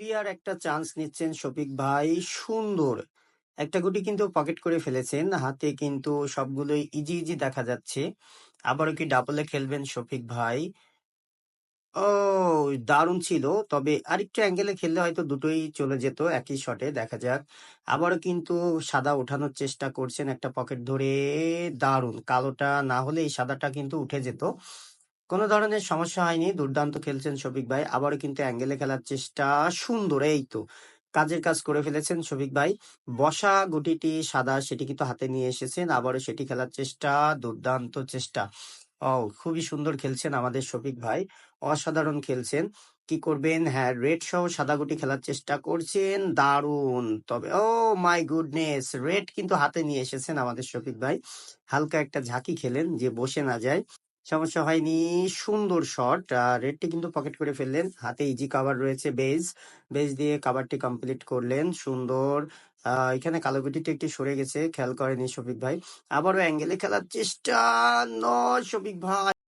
Clear একটা chance নিচ্ছেন শফিক ভাই। সুন্দর একটা গুটি কিন্তু পকেট করে ফেলেছেন। হাতে কিন্তু সবগুলোই ইজি ইজি দেখা যাচ্ছে। আবারও কি ডাবলে খেলবেন শফিক ভাই? ও, দারুণ ছিল। তবে আরেকটু অ্যাঙ্গেলে খেললে হয়তো দুটোই চলে যেত একই শটে। দেখা যাক। আবারও কিন্তু সাদা ওঠানোর চেষ্টা করছেন একটা পকেট ধরে। দারুণ! কালোটা না হলে এই সাদাটা কিন্তু উঠে যেত। কোনো ধরনের সমস্যা হয়নি। দুর্দান্ত খেলছেন শফিক ভাই। আবারও কিন্তু অ্যাঙ্গেলে খেলার চেষ্টা। সুন্দর! এই তো কাজের কাজ করে ফেলেছেন শফিক ভাই। বসা গুটিটি সাদা সেটি কিন্তু হাতে নিয়ে এসেছেন। আবারও সেটি খেলার চেষ্টা। দুর্দান্ত চেষ্টা। ও, খুবই সুন্দর খেলছেন আমাদের শফিক ভাই। অসাধারণ খেলছেন। কি করবেন? হ্যাঁ, রেড সহ সাদা গুটি খেলার চেষ্টা করছেন। দারুণ! তবে ও মাই গুডনেস! রেড কিন্তু হাতে নিয়ে এসেছেন আমাদের শফিক ভাই। হালকা একটা ঝাঁকি খেলেন যে বসে না যায়। সমস্যা হয়নি। সুন্দর শট। রেডটি কিন্তু পকেট করে ফেললেন। হাতে ইজি কাভার রয়েছে বেজ। বেজ দিয়ে কাভারটি কমপ্লিট করলেন। সুন্দর। এখানে কালো গুটিটি একটু সরে গেছে। খেয়াল করেনি শফিক ভাই। আবারও অ্যাঙ্গেলে খেলার চেষ্টা। নয় শফিক ভাই।